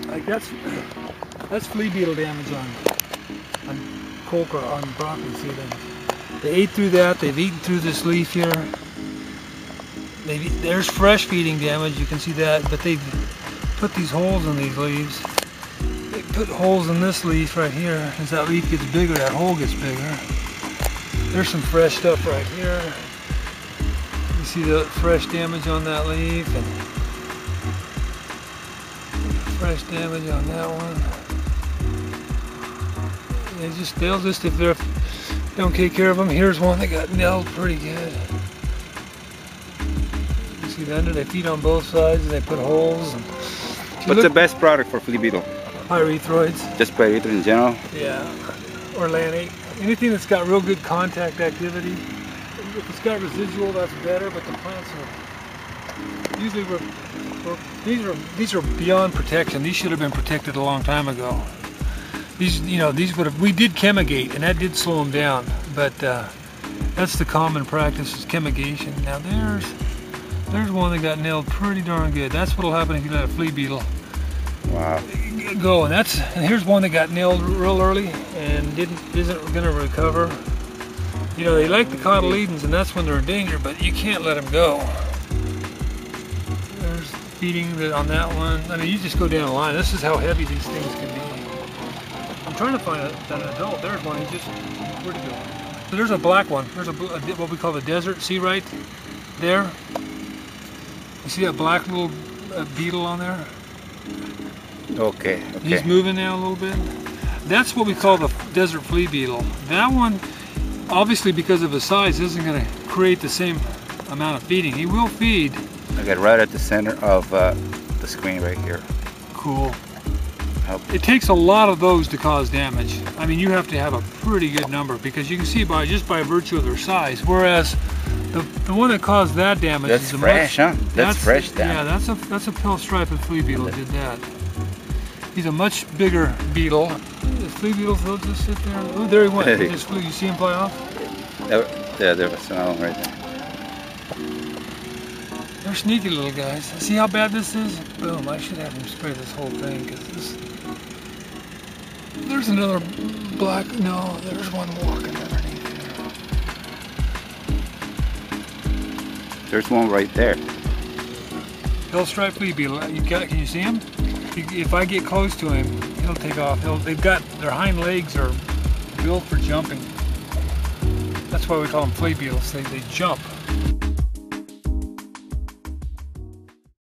Like that's flea beetle damage on coca, on broccoli seedlings. They ate through that. They've eaten through this leaf here. There's fresh feeding damage. You can see that, but they've put these holes in these leaves. They put holes in this leaf right here. As that leaf gets bigger, that hole gets bigger. There's some fresh stuff right here. You see the fresh damage on that leaf, and fresh damage on that one. They'll just if they don't take care of them. Here's one that got nailed pretty good. You see the under, they feed on both sides and they put holes. And what's the best product for flea beetle? Pyrethroids. Just pyrethroid in general? Yeah. Or lanate. Anything that's got real good contact activity. If it's got residual, that's better, but the plants are usually these are beyond protection. These should have been protected a long time ago. These would have, we did chemigate, and that did slow them down, but that's the common practice, is chemigation. Now there's one that got nailed pretty darn good. That's what'll happen if you let a flea beetle go. And here's one that got nailed real early and isn't gonna recover. You know, they like the cotyledons, and that's when they're in danger, but you can't let them go. There's feeding on that one. I mean, you just go down the line. This is how heavy these things can be. I'm trying to find an adult. There's one. Where'd he go? So there's a black one. There's what we call the desert. See right there? You see that black little beetle on there? Okay. He's moving now a little bit. That's what we call the desert flea beetle. That one, obviously because of his size, isn't going to create the same amount of feeding. He will feed. I got right at the center of the screen right here. Cool. It takes a lot of those to cause damage. I mean, you have to have a pretty good number, because you can see just by virtue of their size. Whereas the one that caused that damage is a fresh, huh? That's fresh damage. Yeah, that's a pill-striped flea beetle that did that. He's a much bigger beetle. The flea beetles, they'll just sit there. Oh, there he went. He just flew. You see him fly off? Yeah, there was another one right there. They're sneaky little guys. See how bad this is? Boom, I should have him spray this whole thing, because there's another black, no, there's one walking underneath here. There's one right there. Pill-striped flea beetle, can you see him? If I get close to him, he'll take off. They've got, their hind legs are built for jumping. That's why we call them flea beetles, they jump.